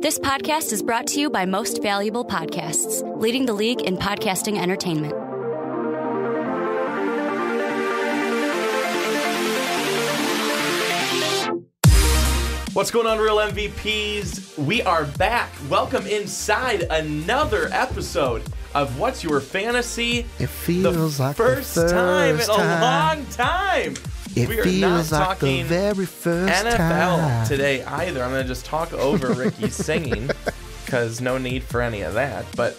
This podcast is brought to you by Most Valuable Podcasts, leading the league in podcasting entertainment. What's going on, Real MVPs? We are back. Welcome inside another episode of What's Your Fantasy? It feels the like first the first time in a time. long time. It We are feels not like talking the very first NFL time. today either. I'm going to just talk over Ricky's singing because no need for any of that. But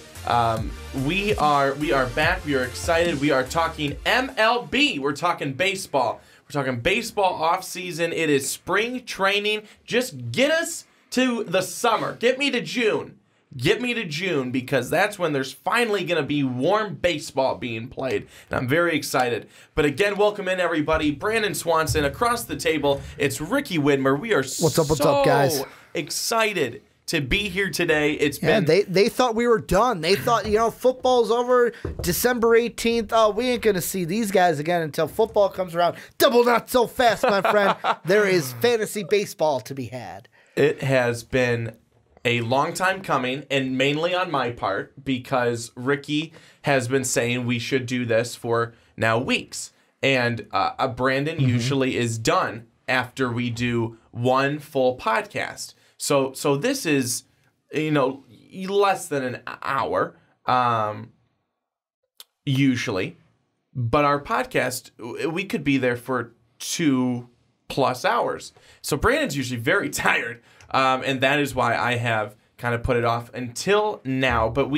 we are back. We are excited. We are talking MLB. We're talking baseball. We're talking baseball off season. It is spring training. Just get us to the summer. Get me to June. Get me to June, because that's when there's finally going to be warm baseball being played. And I'm very excited. But again, welcome in, everybody. Brandon Swanson across the table. It's Ricky Widmer. We are What's up, guys? Excited to be here today. It's Yeah, been... they thought we were done. They thought, football's over December 18th. Oh, we ain't going to see these guys again until football comes around. Double not so fast, my friend. There is fantasy baseball to be had. It has been a long time coming, and mainly on my part, because Ricky has been saying we should do this for now weeks. And Brandon usually is done after we do one full podcast. So this is, less than an hour, usually. But our podcast, we could be there for 2+ hours. So Brandon's usually very tired. And that is why I have kind of put it off until now. But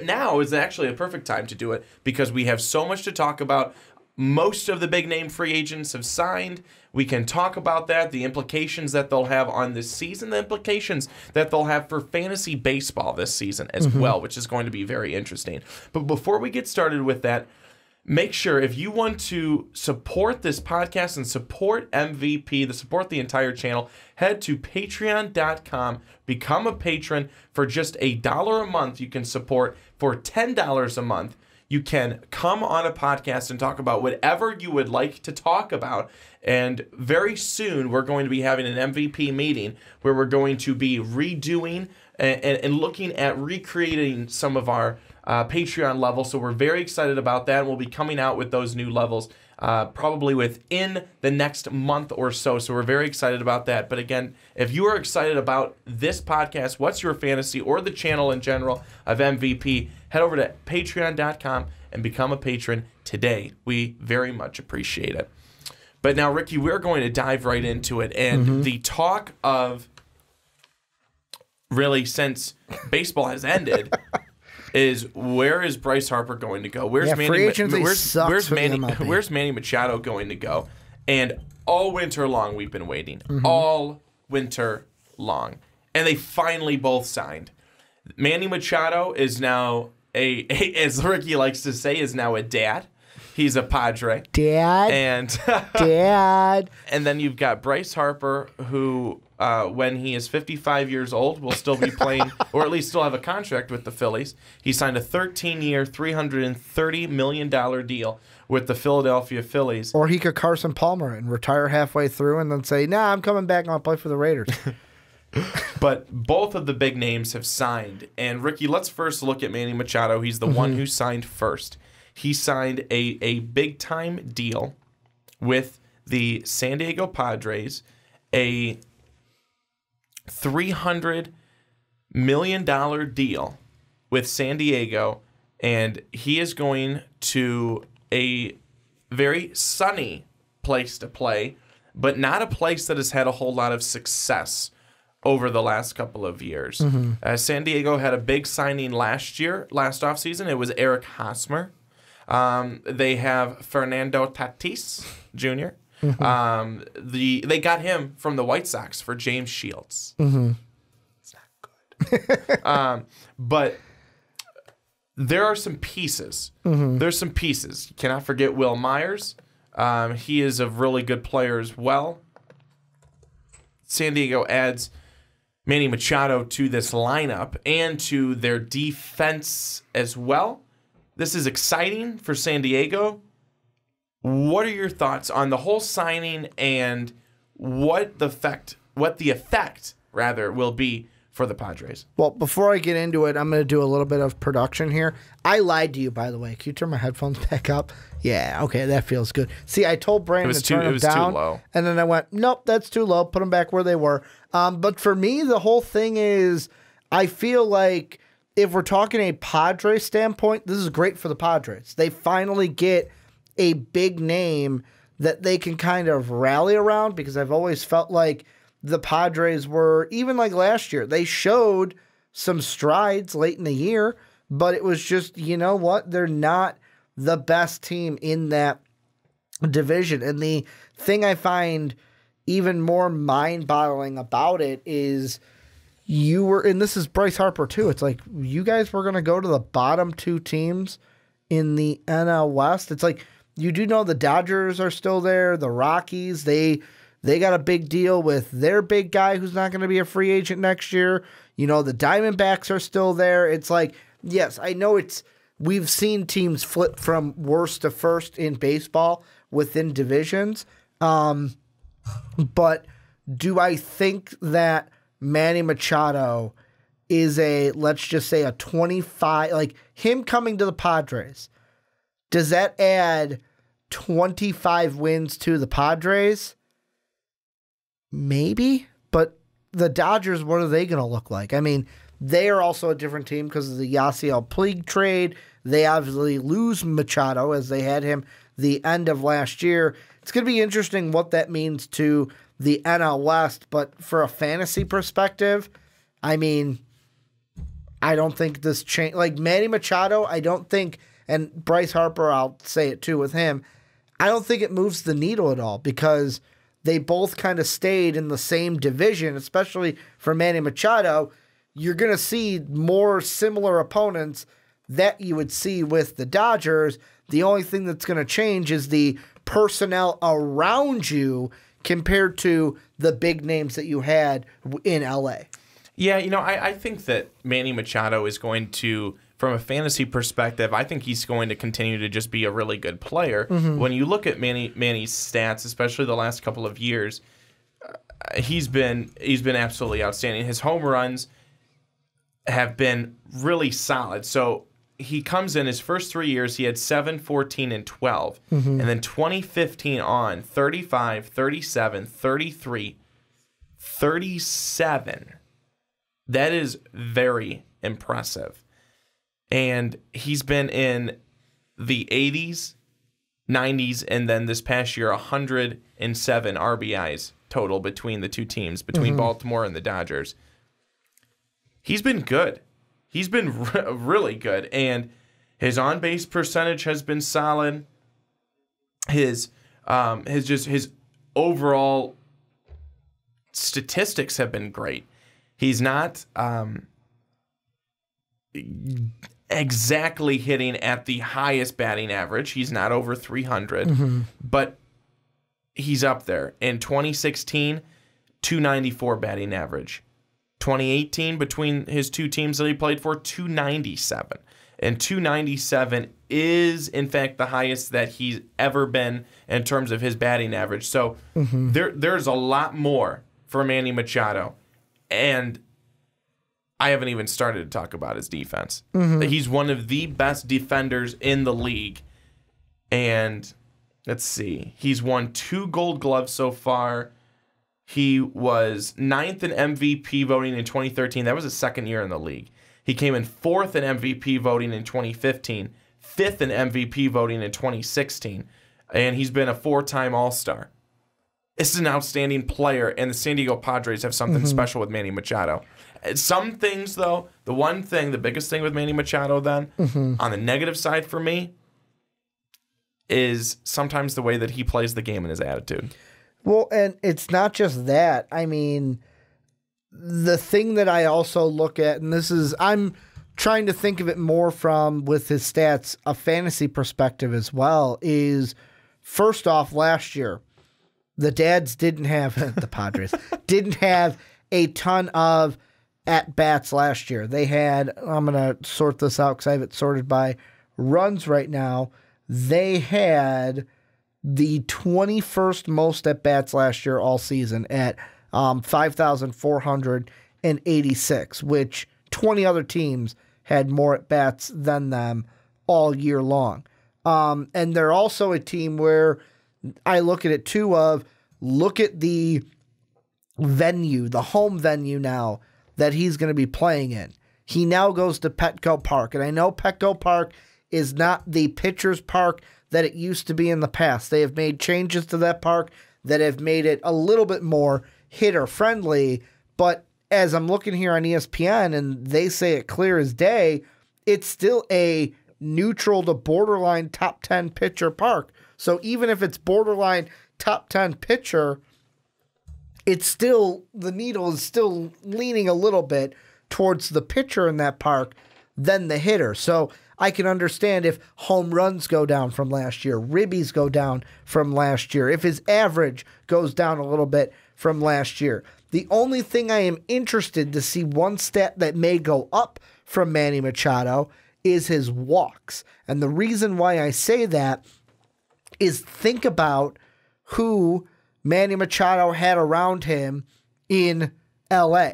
now is actually a perfect time to do it, because we have so much to talk about. Most of the big name free agents have signed. We can talk about that, the implications that they'll have on this season, the implications that they'll have for fantasy baseball this season as well, which is going to be very interesting. But before we get started with that, make sure, if you want to support this podcast and support MVP, support the entire channel, head to patreon.com, become a patron. For just $1 a month, you can support. For $10 a month, you can come on a podcast and talk about whatever you would like to talk about. And very soon, we're going to be having an MVP meeting where we're going to be redoing and looking at recreating some of our Patreon levels. So we're very excited about that. We'll be coming out with those new levels probably within the next month or so. So we're very excited about that. But again, if you are excited about this podcast, What's Your Fantasy, or the channel in general of MVP, head over to patreon.com and become a patron today. We very much appreciate it. But now, Ricky, we're going to dive right into it. And the talk of, really, since baseball has ended, is where is Bryce Harper going to go? Where's Manny Machado going to go? And all winter long we've been waiting. All winter long. And they finally both signed. Manny Machado is now as Ricky likes to say, is now a dad. He's a Padre. Dad. And Dad. And then you've got Bryce Harper, who when he is 55 years old, will still be playing, or at least still have a contract with the Phillies. He signed a 13-year, $330 million deal with the Philadelphia Phillies. Or he could Carson Palmer and retire halfway through and then say, nah, I'm coming back and I'll play for the Raiders. But both of the big names have signed. And, Ricky, let's first look at Manny Machado. He's the one who signed first. He signed a big-time deal with the San Diego Padres, a $300 million deal with San Diego, and he is going to a very sunny place to play, but not a place that has had a whole lot of success over the last couple of years. San Diego had a big signing last offseason. It was Eric Hosmer. They have Fernando Tatis Jr. They got him from the White Sox for James Shields. It's not good. But there are some pieces. There's some pieces. You cannot forget Will Myers. He is a really good player as well. San Diego adds Manny Machado to this lineup and to their defense as well. This is exciting for San Diego. What are your thoughts on the whole signing and what the effect will be for the Padres. Well, before I get into it, I'm going to do a little bit of production here. I lied to you, by the way. Can you turn my headphones back up? Yeah, okay, that feels good. See, I told Brandon to turn them down, too low. And then I went, nope, that's too low. Put them back where they were. But for me, the whole thing is, I feel like if we're talking a Padres standpoint, this is great for the Padres. They finally get a big name that they can kind of rally around, because I've always felt like the Padres were, even like last year, they showed some strides late in the year, but it was just, you know what? They're not the best team in that division. And the thing I find even more mind-boggling about it is and this is Bryce Harper too, it's like you guys were going to go to the bottom two teams in the NL West. It's like, you do know the Dodgers are still there, the Rockies, they got a big deal with their big guy who's not going to be a free agent next year. You know, the Diamondbacks are still there. It's like, yes, I know we've seen teams flip from worst to first in baseball within divisions. But do I think that Manny Machado is let's just say a 25, like him coming to the Padres, does that add 25 wins to the Padres? Maybe, but the Dodgers, what are they going to look like? I mean, they are also a different team because of the Yasiel Puig trade. They obviously lose Machado as they had him the end of last year. It's going to be interesting what that means to the NL West, but for a fantasy perspective, I mean, I don't think this change, like Manny Machado, I don't think, and Bryce Harper, I'll say it too with him, I don't think it moves the needle at all, because they both kind of stayed in the same division, especially for Manny Machado. You're going to see more similar opponents that you would see with the Dodgers. The only thing that's going to change is the personnel around you compared to the big names that you had in LA. Yeah, you know, I think that Manny Machado is going to, from a fantasy perspective, I think he's going to continue to just be a really good player. Mm-hmm. When you look at Manny's stats, especially the last couple of years, he's been absolutely outstanding. His home runs have been really solid. So he comes in his first 3 years, he had 7, 14, and 12. Mm-hmm. And then 2015 on, 35, 37, 33, 37. That is very impressive. And he's been in the 80s, 90s, and then this past year, 107 RBIs total between the two teams, between Baltimore and the Dodgers. He's been good. He's been really good. And his on-base percentage has been solid. His overall statistics have been great. He's not exactly hitting at the highest batting average. He's not over 300, but he's up there. In 2016, 294 batting average. 2018, between his two teams that he played for, 297. And 297 is, in fact, the highest that he's ever been in terms of his batting average. So there's a lot more for Manny Machado. And I haven't even started to talk about his defense. He's one of the best defenders in the league. And let's see. He's won 2 Gold Gloves so far. He was 9th in MVP voting in 2013. That was his second year in the league. He came in 4th in MVP voting in 2015, 5th in MVP voting in 2016, and he's been a 4-time All-Star. This is an outstanding player, and the San Diego Padres have something special with Manny Machado. Some things, though, the biggest thing with Manny Machado then, on the negative side for me, is sometimes the way that he plays the game and his attitude. Well, and it's not just that. I mean, the thing that I also look at, and I'm trying to think of it more from, with his stats, a fantasy perspective as well, is first off, last year, the Padres didn't have a ton of at-bats last year. They had, I'm going to sort this out because I have it sorted by runs right now. They had the 21st most at-bats last year all season at 5,400 and 86, which 20 other teams had more at-bats than them all year long. And they're also a team where I look at it too look at the venue, the home venue now that he's going to be playing in. He now goes to Petco Park. And I know Petco Park is not the pitcher's park that it used to be in the past. They have made changes to that park that have made it a little bit more hitter-friendly. But as I'm looking here on ESPN, and they say it clear as day, it's still a neutral to borderline top 10 pitcher park. So even if it's borderline top 10 pitcher, it's still, the needle is still leaning a little bit towards the pitcher in that park than the hitter. So I can understand if home runs go down from last year, ribbies go down from last year, if his average goes down a little bit from last year. The only thing I am interested to see, one stat that may go up from Manny Machado, is his walks. And the reason why I say that is think about who Manny Machado had around him in LA.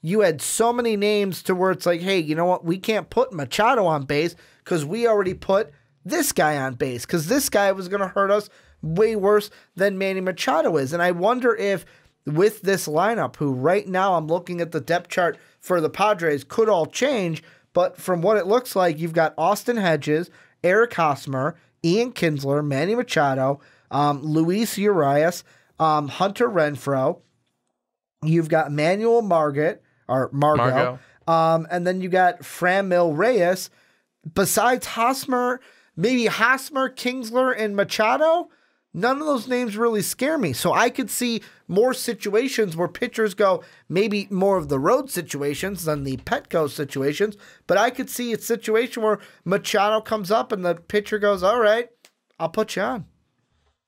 You had so many names to where it's like, hey, you know what? We can't put Machado on base because we already put this guy on base because this guy was going to hurt us way worse than Manny Machado is. And I wonder if with this lineup, who right now I'm looking at the depth chart for the Padres, could all change. But from what it looks like, you've got Austin Hedges, Eric Hosmer, Ian Kinsler, Manny Machado, Luis Urias, Hunter Renfroe. You've got Manuel Margot, and then you got Franmil Reyes. Besides Hosmer, maybe Hosmer, Kinsler, and Machado, none of those names really scare me. So I could see more situations where pitchers go, maybe more of the road situations than the Petco situations, but I could see a situation where Machado comes up and the pitcher goes, all right, I'll put you on.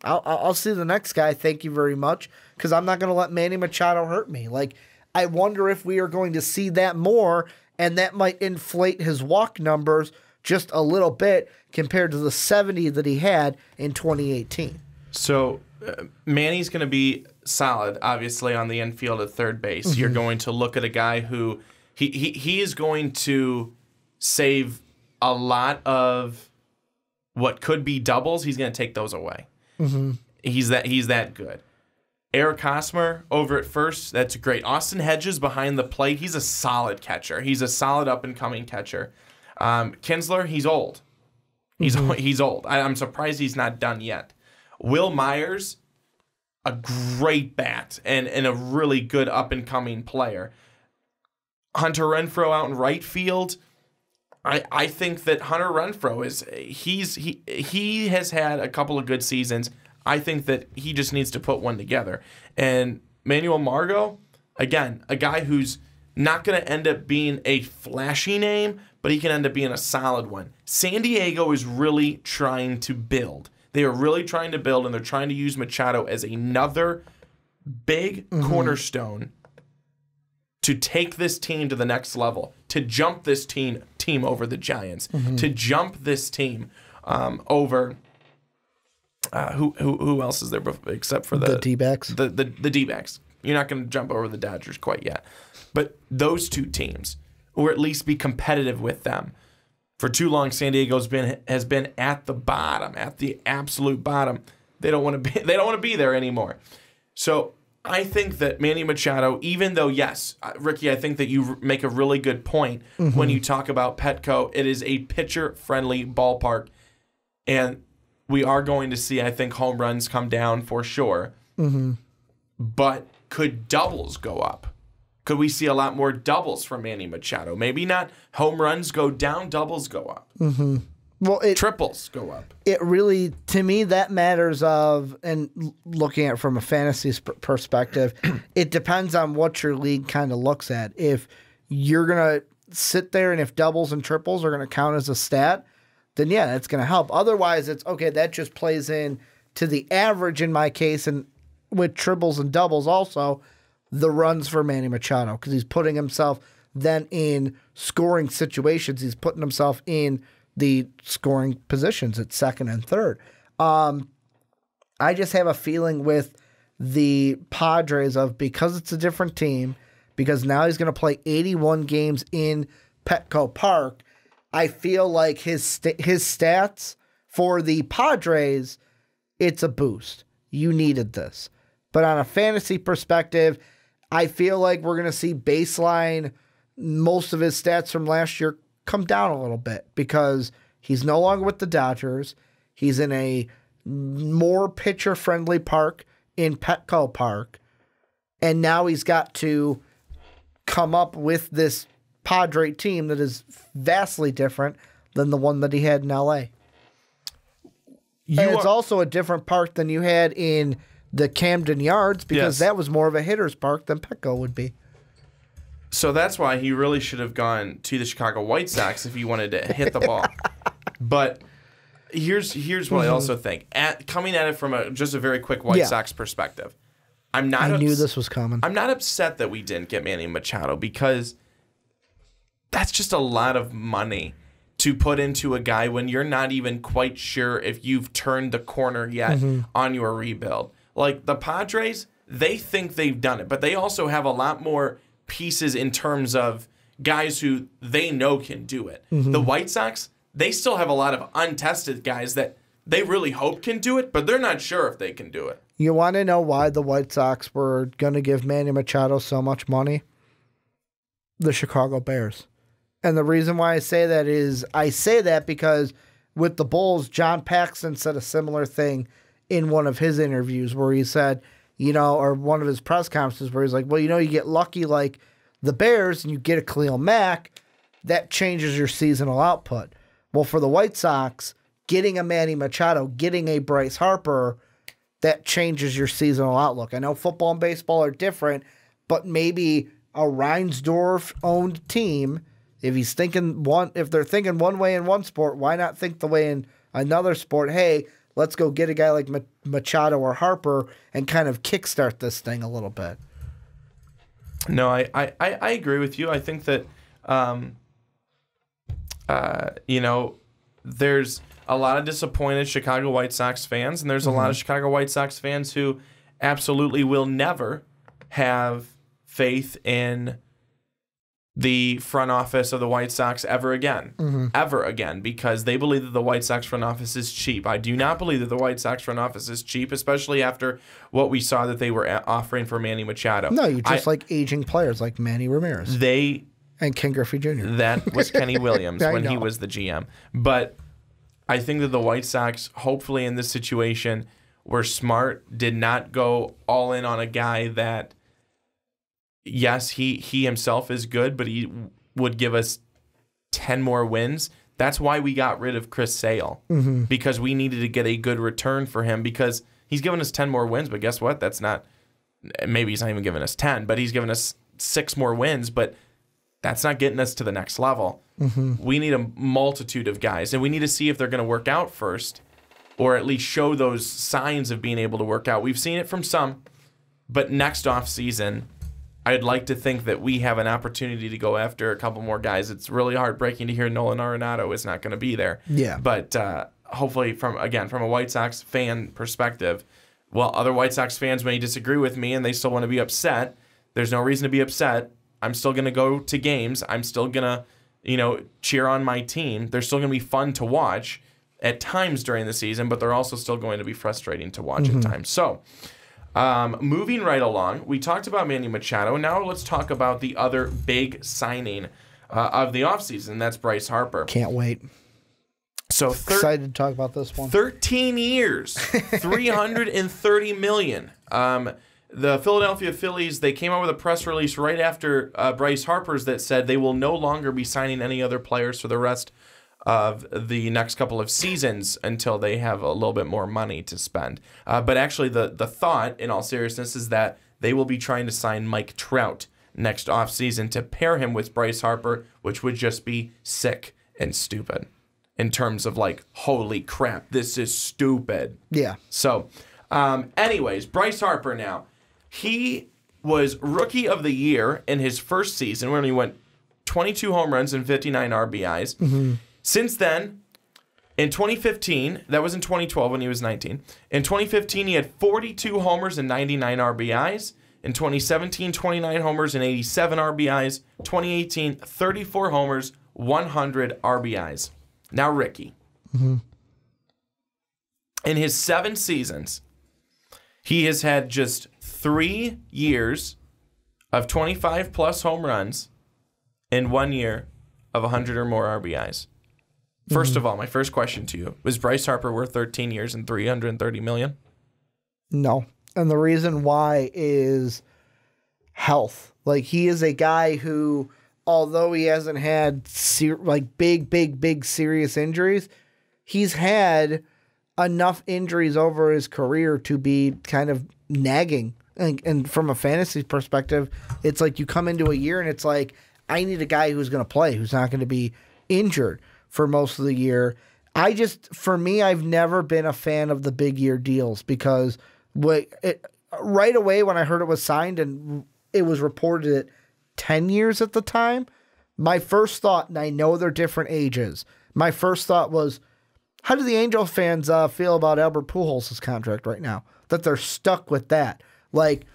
I'll see the next guy, thank you very much, because I'm not going to let Manny Machado hurt me. Like, I wonder if we are going to see that more, and that might inflate his walk numbers just a little bit compared to the 70 that he had in 2018. So Manny's going to be solid, obviously, on the infield at third base. Mm-hmm. You're going to look at a guy who he is going to save a lot of what could be doubles. He's going to take those away. Mm-hmm. He's that good. Eric Hosmer over at first, that's great. Austin Hedges behind the plate, he's a solid catcher. He's a solid up-and-coming catcher. Kinsler, he's old. He's old. I'm surprised he's not done yet. Will Myers, a great bat and a really good up-and-coming player. Hunter Renfroe out in right field. I think that Hunter Renfroe he has had a couple of good seasons. I think that he just needs to put one together. And Manuel Margot, again, a guy who's not going to end up being a flashy name, but he can end up being a solid one. San Diego is really trying to build. They are really trying to build, and they're trying to use Machado as another big cornerstone to take this team to the next level, to jump this team over the Giants, to jump this team over. Who else is there except for the D-backs? The D-backs. You're not going to jump over the Dodgers quite yet. But those two teams, or at least be competitive with them. For too long, San Diego's has been at the bottom, at the absolute bottom. They don't want to be there anymore. So I think that Manny Machado, even though, yes, Ricky, I think that you make a really good point when you talk about Petco. It is a pitcher-friendly ballpark, and we are going to see, I think, home runs come down for sure. But could doubles go up? Could we see a lot more doubles from Manny Machado? Maybe not home runs go down, doubles go up. Well, triples go up. It really, to me, that matters and looking at it from a fantasy perspective, it depends on what your league kind of looks at. If you're going to sit there and if doubles and triples are going to count as a stat, then yeah, that's going to help. Otherwise, it's okay, that just plays in to the average in my case, and with triples and doubles also, the runs for Manny Machado, because he's putting himself then in scoring situations. He's putting himself in the scoring positions at second and third. I just have a feeling with the Padres because it's a different team, because now he's going to play 81 games in Petco Park. I feel like his stats for the Padres, it's a boost. You needed this. But on a fantasy perspective, I feel like we're going to see baseline, most of his stats from last year come down a little bit because he's no longer with the Dodgers. He's in a more pitcher-friendly park in Petco Park. And now he's got to come up with this Padre team that is vastly different than the one that he had in L.A. And it's also a different park than you had in the Camden Yards because that was more of a hitter's park than Petco would be. So that's why he really should have gone to the Chicago White Sox if he wanted to hit the ball. But here's what I also think. Coming at it from just a very quick White Sox perspective, I knew this was coming. I'm not upset that we didn't get Manny Machado because that's just a lot of money to put into a guy when you're not even quite sure if you've turned the corner yet on your rebuild. Like the Padres, they think they've done it, but they also have a lot more pieces in terms of guys who they know can do it. The White Sox, they still have a lot of untested guys that they really hope can do it, but they're not sure if they can do it. You want to know why the White Sox were going to give Manny Machado so much money? The Chicago Bears. And the reason why I say that is I say that because with the Bulls, John Paxson said a similar thing in one of his interviews where he said, or one of his press conferences where he's like, well, you get lucky like the Bears and you get a Khalil Mack, that changes your seasonal output. Well, for the White Sox, getting a Manny Machado, getting a Bryce Harper, that changes your seasonal outlook. I know football and baseball are different, but maybe a Reinsdorf-owned team, if they're thinking one way in one sport, why not think the way in another sport? Hey, let's go get a guy like Machado or Harper and kind of kickstart this thing a little bit. No, I agree with you. I think that, there's a lot of disappointed Chicago White Sox fans, and there's a lot of Chicago White Sox fans who absolutely will never have faith in the front office of the White Sox ever again, because they believe that the White Sox front office is cheap. I do not believe that the White Sox front office is cheap, especially after what we saw that they were offering for Manny Machado. No, you just like aging players like Manny Ramirez. And Ken Griffey Jr. That was Kenny Williams when he was the GM. But I think that the White Sox, hopefully in this situation, were smart, did not go all in on a guy that, yes, he himself is good, but he would give us 10 more wins. That's why we got rid of Chris Sale, because we needed to get a good return for him, because he's given us 10 more wins, but guess what? Maybe he's not even giving us 10, but he's given us 6 more wins, but that's not getting us to the next level. We need a multitude of guys, and we need to see if they're going to work out first, or at least show those signs of being able to work out. We've seen it from some, but next offseason, I'd like to think that we have an opportunity to go after a couple more guys. It's really heartbreaking to hear Nolan Arenado is not going to be there. Yeah. But hopefully, from a White Sox fan perspective, well, other White Sox fans may disagree with me and they still want to be upset. There's no reason to be upset. I'm still going to go to games. I'm still going to, cheer on my team. They're still going to be fun to watch at times during the season, but they're also still going to be frustrating to watch at times. So, moving right along, we talked about Manny Machado. Now let's talk about the other big signing of the offseason. That's Bryce Harper. Can't wait. So excited to talk about this one. 13 years, $330 million. The Philadelphia Phillies, they came out with a press release right after Bryce Harper's that said they will no longer be signing any other players for the rest of the next couple of seasons until they have a little bit more money to spend. But actually, the thought, in all seriousness, is that they will be trying to sign Mike Trout next offseason to pair him with Bryce Harper, which would just be sick and stupid in terms of like, holy crap, this is stupid. Yeah. So, anyways, Bryce Harper now. He was Rookie of the Year in his first season when he went 22 home runs and 59 RBIs. Since then, in 2015, that was in 2012 when he was 19. In 2015, he had 42 homers and 99 RBIs. In 2017, 29 homers and 87 RBIs. 2018, 34 homers, 100 RBIs. Now, Ricky. In his 7 seasons, he has had just 3 years of 25-plus home runs and 1 year of 100 or more RBIs. First of all, my first question to you, was Bryce Harper worth 13 years and $330 million? No. And the reason why is health. Like, he is a guy who, although he hasn't had big serious injuries, he's had enough injuries over his career to be kind of nagging. And from a fantasy perspective, it's like you come into a year and it's like, I need a guy who's going to play, who's not going to be injured for most of the year. For me, I've never been a fan of the big year deals because right away when I heard it was signed and it was reported at 10 years at the time, my first thought, and I know they're different ages, my first thought was, how do the Angels fans feel about Albert Pujols' contract right now? That they're stuck with that. Like,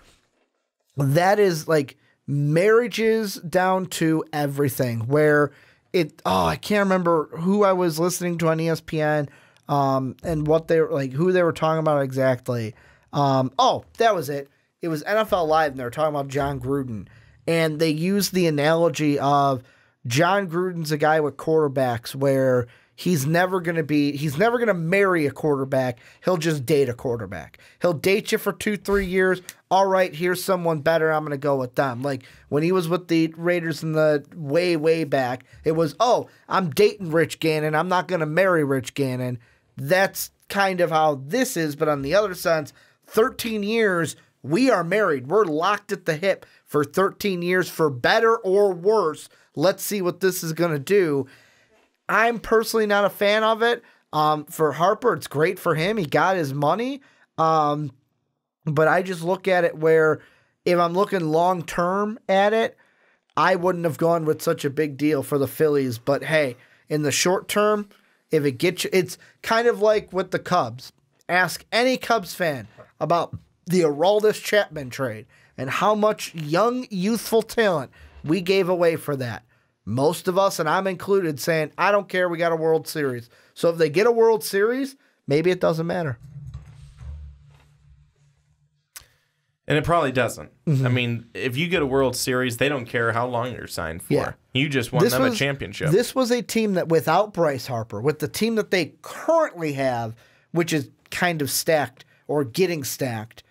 that is like marriages down to everything where I can't remember who I was listening to on ESPN and what they were like, who they were talking about exactly. That was it. It was NFL Live and they were talking about John Gruden. And they used the analogy of John Gruden's a guy with quarterbacks where he's never going to marry a quarterback. He'll just date a quarterback. He'll date you for 2-3 years. All right, here's someone better. I'm going to go with them. Like when he was with the Raiders in the way back, it was, I'm dating Rich Gannon. I'm not going to marry Rich Gannon. That's kind of how this is. But on the other sense, 13 years, we are married. We're locked at the hip for 13 years for better or worse. Let's see what this is going to do. I'm personally not a fan of it. For Harper, it's great for him. He got his money. But I just look at it where if I'm looking long term at it, I wouldn't have gone with such a big deal for the Phillies. But hey, in the short term, if it gets you, it's kind of like with the Cubs. Ask any Cubs fan about the Aroldis Chapman trade and how much young, youthful talent we gave away for that. Most of us, and I'm included, saying, I don't care, we got a World Series. So if they get a World Series, maybe it doesn't matter. And it probably doesn't. I mean, if you get a World Series, they don't care how long you're signed for. Yeah. You just won them a championship. This was a team that without Bryce Harper, with the team that they currently have, which is kind of stacked or getting stacked,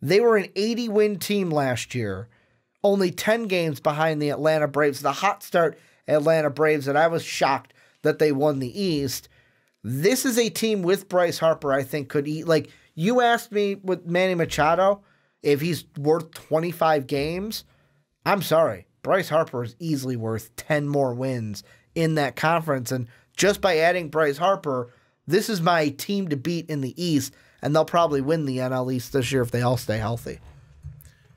they were an 80-win team last year. Only 10 games behind the Atlanta Braves, the hot start Atlanta Braves, and I was shocked that they won the East. This is a team with Bryce Harper I think could eat. Like, you asked me with Manny Machado if he's worth 25 games. I'm sorry. Bryce Harper is easily worth 10 more wins in that conference. And just by adding Bryce Harper, this is my team to beat in the East, and they'll probably win the NL East this year if they all stay healthy.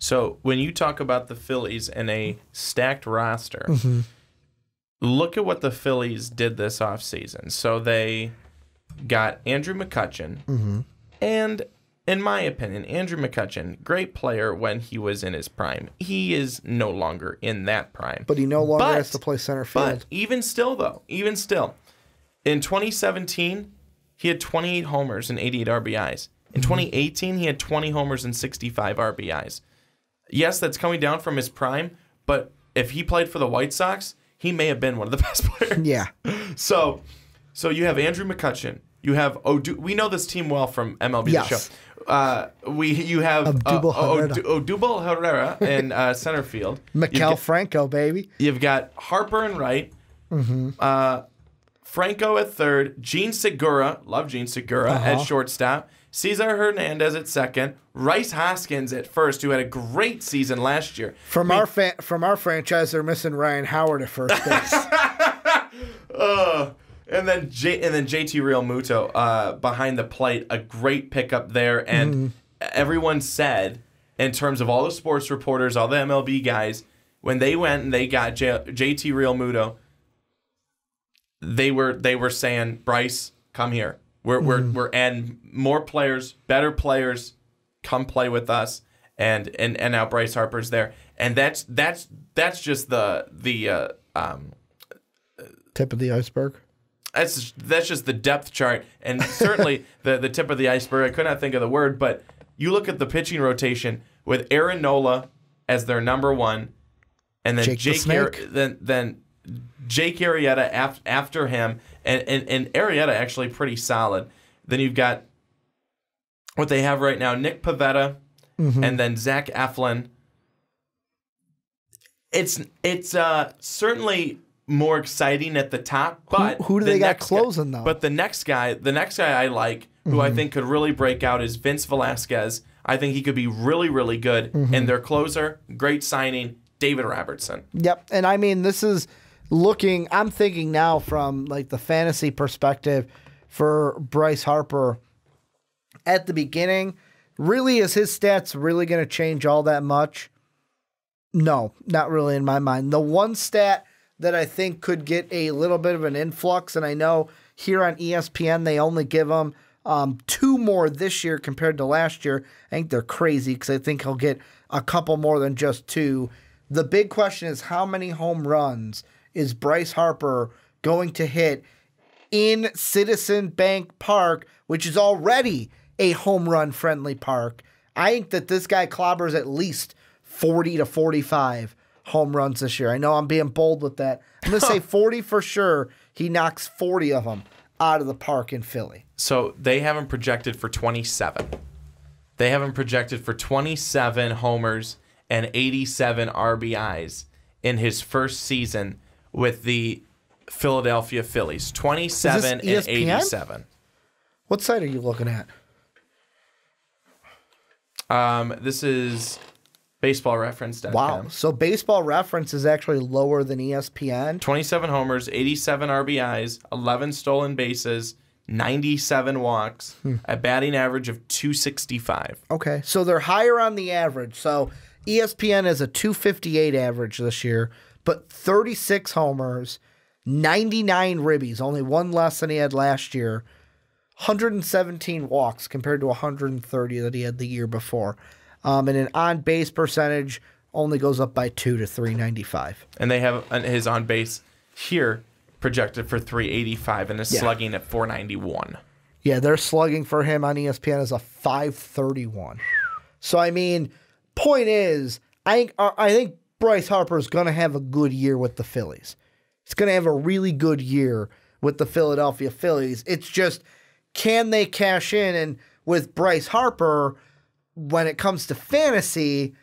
So when you talk about the Phillies and a stacked roster, look at what the Phillies did this offseason. So they got Andrew McCutchen, and in my opinion, Andrew McCutchen, great player when he was in his prime. He is no longer in that prime. But he no longer has to play center field. But even still, in 2017, he had 28 homers and 88 RBIs. In 2018, he had 20 homers and 65 RBIs. Yes, that's coming down from his prime, but if he played for the White Sox, he may have been one of the best players. Yeah. So you have Andrew McCutchen. You have we know this team well from MLB The Show. You have Odubel Herrera in center field. Maikel Franco, baby. You've got Harper in right. Franco at third. Gene Segura, love Gene Segura at shortstop. Cesar Hernandez at second, Rice Hoskins at first, who had a great season last year. From our franchise, they're missing Ryan Howard at first base. And then JT Realmuto behind the plate, a great pickup there. And everyone said, in terms of all the sports reporters, all the MLB guys, when they went and they got JT Realmuto, they were saying, Bryce, come here. We're adding more players, better players, come play with us. and now Bryce Harper's there, and that's just the tip of the iceberg. That's just the depth chart, and certainly the tip of the iceberg. I could not think of the word, but you look at the pitching rotation with Aaron Nola as their number one, and then Jake Arrieta after him, and Arrieta actually pretty solid. Then you've got what they have right now: Nick Pivetta, and then Zach Eflin. It's certainly more exciting at the top, but who do they got closing though? But the next guy I like, who I think could really break out, is Vince Velasquez. I think he could be really, really good. And their closer, great signing, David Robertson. Yep, and I mean this is looking. I'm thinking now from like the fantasy perspective for Bryce Harper. At the beginning, really, is his stats really going to change all that much? No, not really in my mind. The one stat that I think could get a little bit of an influx, and I know here on ESPN they only give him 2 more this year compared to last year. I think they're crazy because I think he'll get a couple more than just 2. The big question is how many home runs is Bryce Harper going to hit in Citizen Bank Park, which is already a home run friendly park. I think that this guy clobbers at least 40 to 45 home runs this year. I know I'm being bold with that. I'm going to say 40 for sure. He knocks 40 of them out of the park in Philly. So they have him projected for 27. They have him projected for 27 homers and 87 RBIs in his first season with the Philadelphia Phillies. 27 and 87. What site are you looking at? This is baseballreference.com. Wow. So Baseball Reference is actually lower than ESPN. 27 homers, 87 RBIs, 11 stolen bases, 97 walks, a batting average of 265. Okay. So they're higher on the average. So ESPN is a 258 average this year, but 36 homers, 99 ribbies, only one less than he had last year. 117 walks compared to 130 that he had the year before. And an on-base percentage only goes up by 2 to 395. And they have his on-base here projected for 385 and is slugging at 491. Yeah, their slugging for him on ESPN is a 531. So, I mean, point is, I think Bryce Harper is going to have a good year with the Phillies. He's going to have a really good year with the Philadelphia Phillies. It's just, can they cash in? And with Bryce Harper, when it comes to fantasy,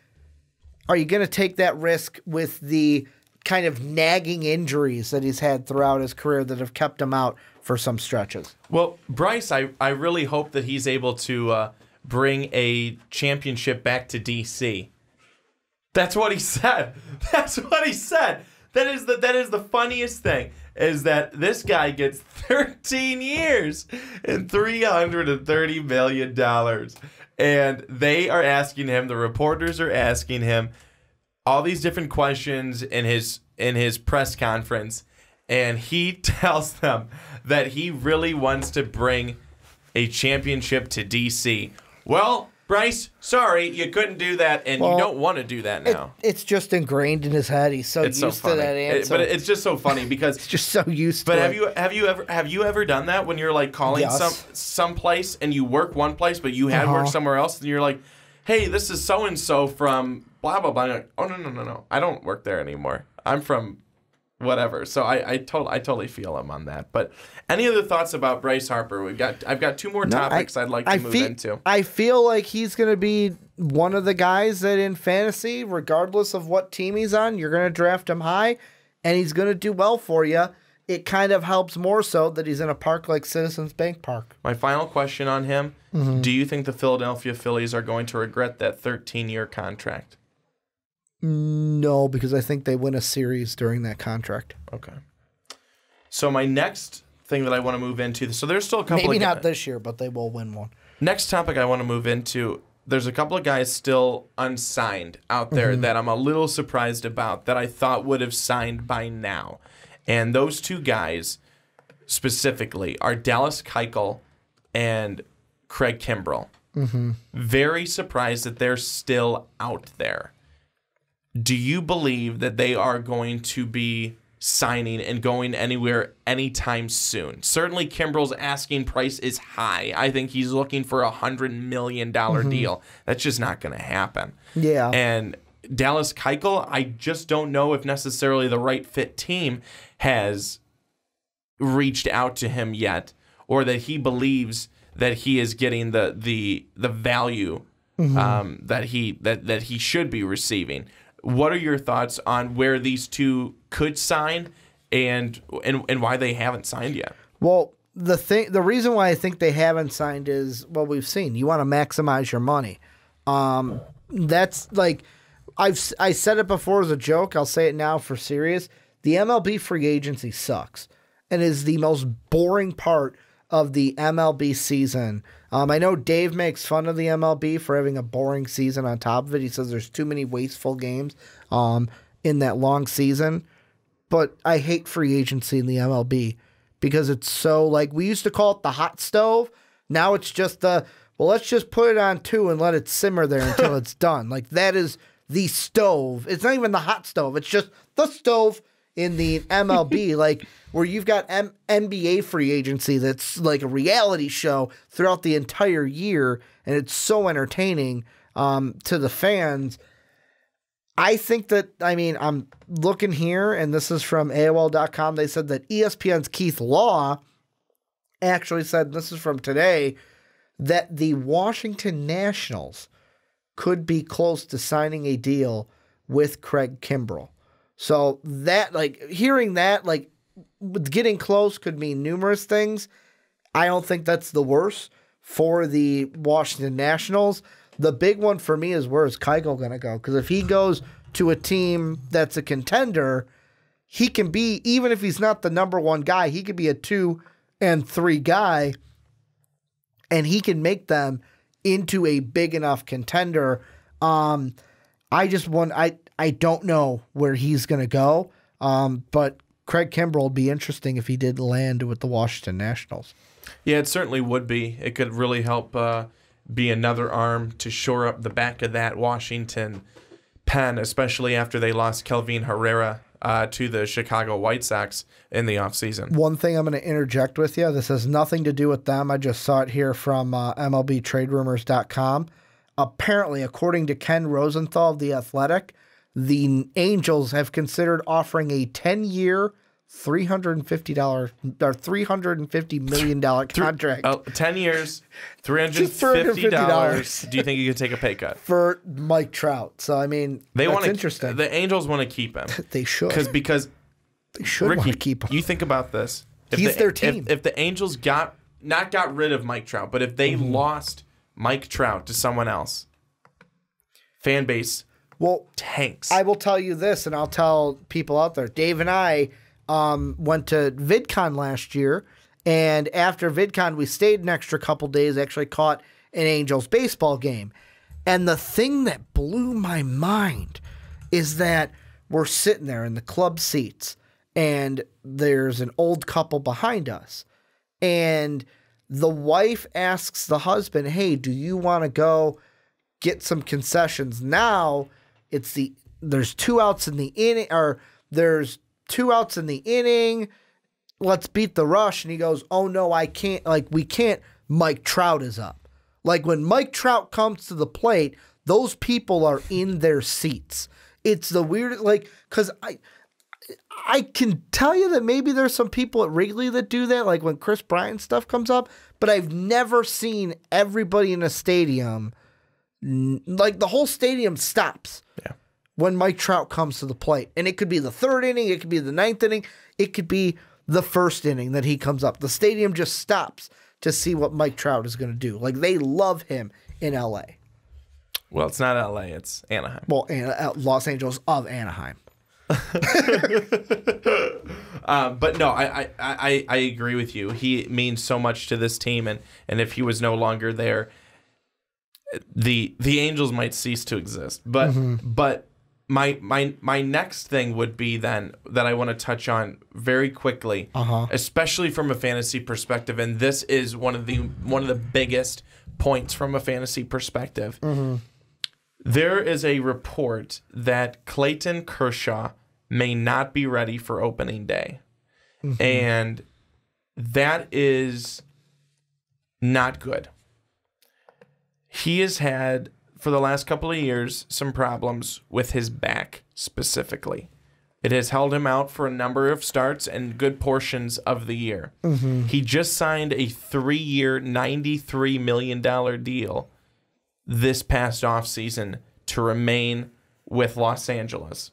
are you going to take that risk with the kind of nagging injuries that he's had throughout his career that have kept him out for some stretches? Well, Bryce, I really hope that he's able to bring a championship back to D.C. That's what he said. That's what he said. That is the funniest thing, is that this guy gets 13 years and $330 million. And they are asking him, the reporters are asking him all these different questions in his press conference. And he tells them that he really wants to bring a championship to D.C. Well, Bryce, sorry, you couldn't do that, and you don't want to do that now. It's just ingrained in his head. He's used to that answer. But it's just so funny because it's just so used to it. But have you ever done that when you're like calling some place and you work one place, but you had worked somewhere else, and you're like, hey, this is so and so from blah blah blah. And you're like, oh no, I don't work there anymore. I'm from whatever. So I totally feel him on that. But any other thoughts about Bryce Harper? I've got 2 more topics I'd like to move into. I feel like he's going to be one of the guys that in fantasy, regardless of what team he's on, you're going to draft him high, and he's going to do well for you. It kind of helps more so that he's in a park like Citizens Bank Park. My final question on him, do you think the Philadelphia Phillies are going to regret that 13-year contract? No, because I think they win a series during that contract. Okay. So my next thing that I want to move into, so there's still a couple Maybe not this year, but they will win one. Next topic I want to move into, there's a couple of guys still unsigned out there that I'm a little surprised about that I thought would have signed by now. And those 2 guys specifically are Dallas Keuchel and Craig Kimbrell. Very surprised that they're still out there. Do you believe that they are going to be signing and going anywhere anytime soon? Certainly Kimbrel's asking price is high. I think he's looking for a $100 million deal. That's just not going to happen. Yeah. And Dallas Keuchel, I just don't know if necessarily the right fit team has reached out to him yet, or that he believes that he is getting the value that he should be receiving. What are your thoughts on where these two could sign and why they haven't signed yet? Well, the reason why I think they haven't signed is what we've seen. You want to maximize your money. That's like I said it before as a joke. I'll say it now for serious. The MLB free agency sucks and is the most boring part of the MLB season. I know Dave makes fun of the MLB for having a boring season on top of it. He says there's too many wasteful games in that long season. But I hate free agency in the MLB because it's so, like, we used to call it the hot stove. Now it's just let's just put it on 2 and let it simmer there until it's done. Like, that is the stove. It's not even the hot stove. It's just the stove in the MLB, like where you've got NBA free agency that's like a reality show throughout the entire year, and it's so entertaining to the fans. I think that, I'm looking here, and this is from AOL.com. They said that ESPN's Keith Law actually said, this is from today, that the Washington Nationals could be close to signing a deal with Craig Kimbrel. So that, like, hearing that, like, getting close could mean numerous things. I don't think that's the worst for the Washington Nationals. The big one for me is, where is Keuchel going to go? Because if he goes to a team that's a contender, he can be, even if he's not the number one guy, he could be a 2 and 3 guy, and he can make them into a big enough contender. I don't know where he's going to go, but Craig Kimbrel would be interesting if he did land with the Washington Nationals. Yeah, it certainly would be. It could really help be another arm to shore up the back of that Washington pen, especially after they lost Kelvin Herrera to the Chicago White Sox in the offseason. One thing I'm going to interject with you, this has nothing to do with them. I just saw it here from MLBTradeRumors.com. Apparently, according to Ken Rosenthal of The Athletic, the Angels have considered offering a 10-year, $350 million contract. 10 years, $350. Do you think you could take a pay cut for Mike Trout? So that's interesting. The Angels want to keep him. They should, because they should want to keep him. You think about this. He's their team. If the Angels got rid of Mike Trout, but if they lost Mike Trout to someone else, fan base. Well, tanks. I will tell you this, and I'll tell people out there. Dave and I went to VidCon last year, and after VidCon, we stayed an extra couple days, actually caught an Angels baseball game. And the thing that blew my mind is that we're sitting there in the club seats, and there's an old couple behind us. And the wife asks the husband, hey, do you want to go get some concessions? Now, there's 2 outs in the inning, or there's 2 outs in the inning. Let's beat the rush. And he goes, oh no, I can't. Like, we can't. Mike Trout is up. Like, when Mike Trout comes to the plate, those people are in their seats. It's the weirdest, like, because I can tell you that maybe there's some people at Wrigley that do that, like when Chris Bryant stuff comes up, but I've never seen everybody in a stadium, like the whole stadium stops when Mike Trout comes to the plate. And it could be the 3rd inning, it could be the 9th inning, it could be the 1st inning that he comes up. The stadium just stops to see what Mike Trout is going to do. Like, they love him in L.A. Well, it's not L.A., it's Anaheim. Well, Los Angeles of Anaheim. But no, I agree with you. He means so much to this team, and if he was no longer there, the Angels might cease to exist. But but my next thing would be then that I want to touch on very quickly, especially from a fantasy perspective, and this is one of the biggest points from a fantasy perspective. There is a report that Clayton Kershaw may not be ready for opening day. And that is not good. He has had, for the last couple of years, some problems with his back specifically. It has held him out for a number of starts and good portions of the year. He just signed a 3-year, $93 million deal this past offseason to remain with Los Angeles.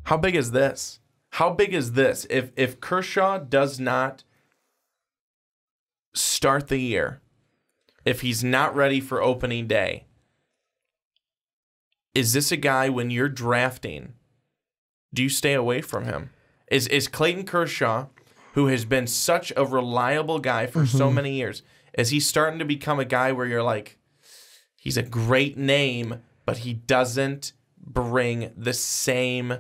How big is this? How big is this? If Kershaw does not start the year, if he's not ready for opening day, is this a guy when you're drafting, do you stay away from him? Is Clayton Kershaw, who has been such a reliable guy for so many years, is he starting to become a guy where you're like, he's a great name, but he doesn't bring the same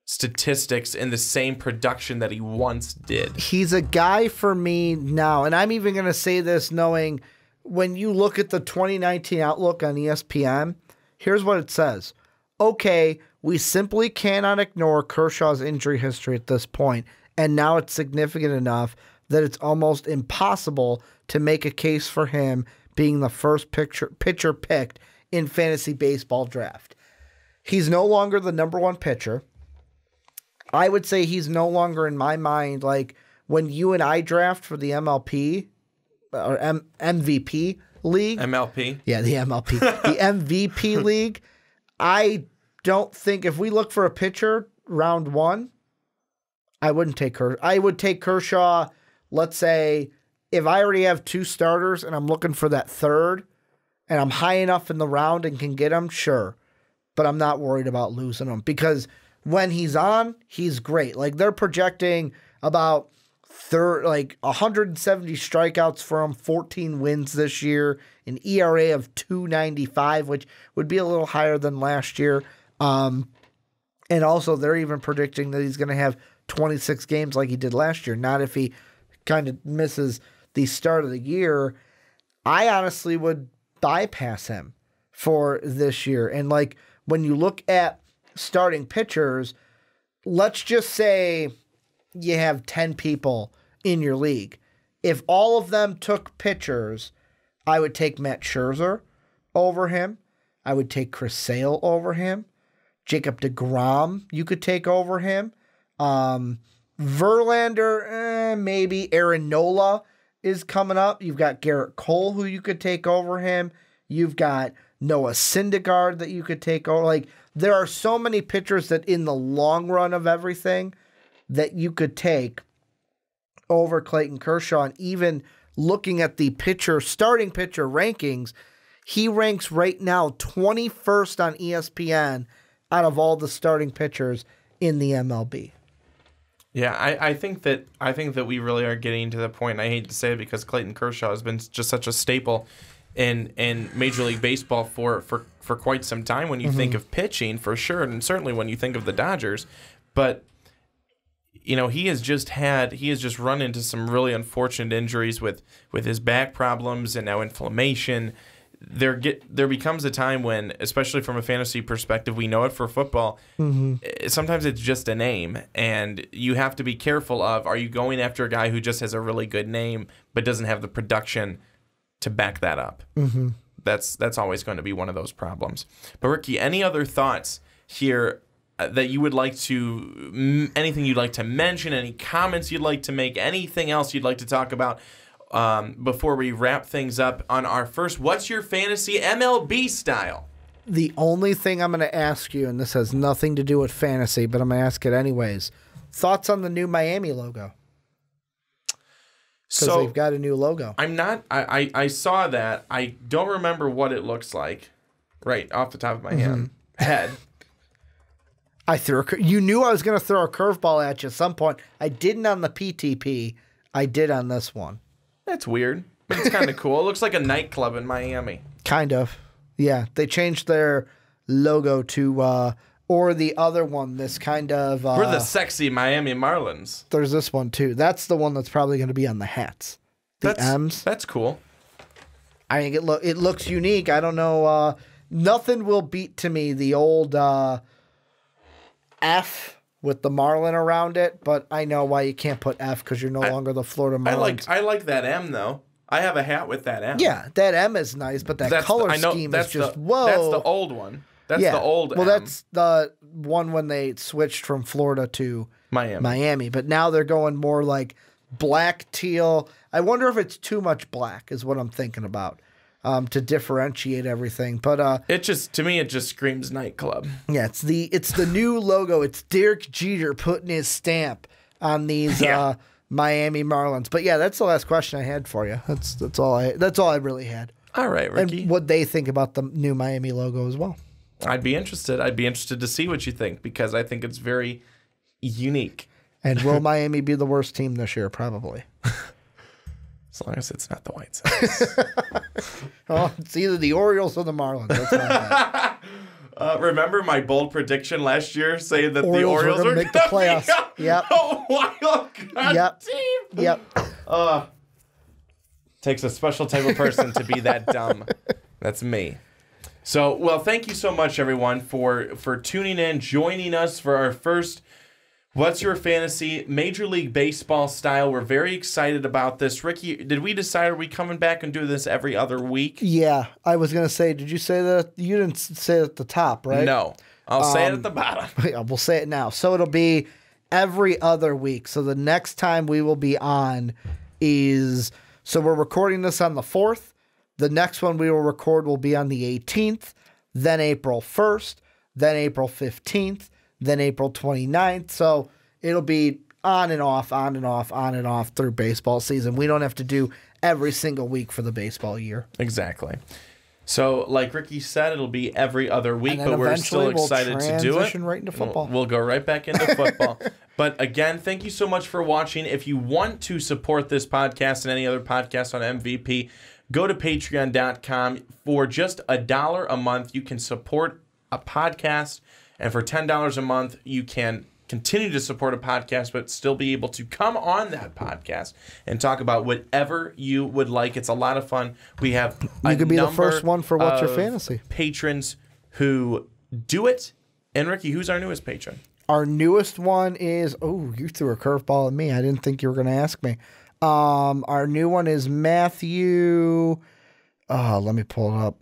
statistics and the same production that he once did? He's a guy for me now, and I'm even going to say this knowing when you look at the 2019 outlook on ESPN, here's what it says. Okay, we simply cannot ignore Kershaw's injury history at this point, and now it's significant enough that it's almost impossible to make a case for him being the first pitcher picked in fantasy baseball draft. He's no longer the number one pitcher. I would say he's no longer in my mind like when you and I draft for the MLP or MVP league. MLP? Yeah, the MLP. The MVP league. I don't think if we look for a pitcher round one, I wouldn't take Kershaw. I would take Kershaw, let's say, if I already have 2 starters and I'm looking for that third and I'm high enough in the round and can get him, sure. But I'm not worried about losing him because when he's on, he's great. Like they're projecting about 170 strikeouts for him, 14 wins this year, an ERA of 2.95, which would be a little higher than last year. And also they're even predicting that he's going to have 26 games like he did last year. Not if he kind of misses the start of the year. I honestly would bypass him for this year. And like when you look at starting pitchers, let's just say you have 10 people in your league. If all of them took pitchers, I would take Matt Scherzer over him. I would take Chris Sale over him. Jacob deGrom, you could take over him. Verlander, maybe. Aaron Nola is coming up. You've got Garrett Cole, who you could take over him. You've got Noah Syndergaard that you could take over. Like, there are so many pitchers that in the long run of everything that you could take over Clayton Kershaw. And even looking at the starting pitcher rankings, he ranks right now 21st on ESPN out of all the starting pitchers in the MLB. Yeah, I think that we really are getting to the point, I hate to say it because Clayton Kershaw has been just such a staple in Major League Baseball for quite some time when you think of pitching, for sure, and certainly when you think of the Dodgers. But you know, he has just run into some really unfortunate injuries with his back problems and now inflammation. There becomes a time when, especially from a fantasy perspective, we know it for football, sometimes it's just a name, and you have to be careful of, are you going after a guy who just has a really good name but doesn't have the production to back that up? That's always going to be one of those problems. But Ricky, any other thoughts here that you would like to, anything you'd like to mention, any comments you'd like to make, anything else you'd like to talk about before we wrap things up on our first What's Your Fantasy MLB Style? The only thing I'm going to ask you, and this has nothing to do with fantasy, but I'm going to ask it anyways, thoughts on the new Miami logo? Because they've got a new logo. I saw that. I don't remember what it looks like right off the top of my head. You knew I was going to throw a curveball at you at some point. I didn't on the PTP. I did on this one. That's weird, but it's kind of cool. It looks like a nightclub in Miami. Kind of. Yeah. They changed their logo to, or the other one, this kind of... We're the sexy Miami Marlins. There's this one, too. That's the one that's probably going to be on the hats. M's. That's cool. I think it looks unique. I don't know. Nothing will beat to me the old F with the Marlin around it, but I know why you can't put F because you're no longer the Florida Marlins. I like that M though. I have a hat with that M. Yeah, that M is nice, but that color scheme is just whoa. That's the old one. That's the old M. Well, that's the one when they switched from Florida to Miami. But now they're going more like black, teal. I wonder if it's too much black is what I'm thinking about to differentiate everything. But to me, it just screams nightclub. Yeah, it's the new logo. It's Derek Jeter putting his stamp on these Miami Marlins. But yeah, that's the last question I had for you. That's all I really had. All right, Ricky. And what they think about the new Miami logo as well. I'd be interested. I'd be interested to see what you think because I think it's very unique. And will Miami be the worst team this year? Probably. As long as it's not the White Sox. Oh, it's either the Orioles or the Marlins. That's what remember my bold prediction last year saying that the Orioles were going to make the playoffs. Yep. A wild card team. Yep. Takes a special type of person to be that dumb. That's me. So, well, thank you so much, everyone, for tuning in, joining us for our first What's Your Fantasy Major League Baseball style. We're very excited about this. Ricky, did we decide, are we coming back and do this every other week? Yeah, I was going to say, did you say that? You didn't say it at the top, right? No, I'll say it at the bottom. Yeah, we'll say it now. So it'll be every other week. So the next time we will be on is, so we're recording this on the 4th. The next one we will record will be on the 18th, then April 1st, then April 15th, then April 29th. So it'll be on and off, on and off, on and off through baseball season. We don't have to do every single week for the baseball year. Exactly. So like Ricky said, it'll be every other week, but we're still excited to do it. Transition right into football. We'll go right back into football. But again, thank you so much for watching. If you want to support this podcast and any other podcast on MVP, go to patreon.com. For just $1 a month, you can support a podcast. And for $10 a month, you can continue to support a podcast, but still be able to come on that podcast and talk about whatever you would like. It's a lot of fun. We have you could be the first one for What's Your Fantasy patrons who do it. And Ricky, who's our newest patron? Our newest one is, oh, you threw a curveball at me. I didn't think you were going to ask me. Our new one is Matthew. Oh, let me pull it up.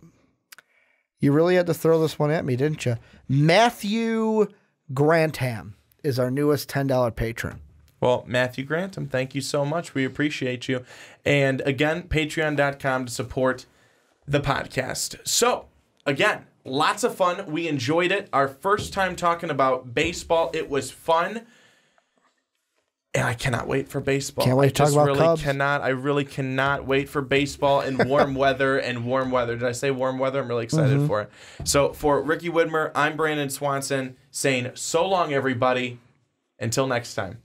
You really had to throw this one at me, didn't you? Matthew Grantham is our newest $10 patron. Well, Matthew Grantham, thank you so much. We appreciate you. And again, patreon.com to support the podcast. So, again, lots of fun. We enjoyed it. Our first time talking about baseball. It was fun. And I cannot wait for baseball. Can't wait to talk about Cubs. I really cannot wait for baseball and warm weather and warm weather. Did I say warm weather? I'm really excited for it. So for Ricky Widmer, I'm Brandon Swanson saying so long, everybody. Until next time.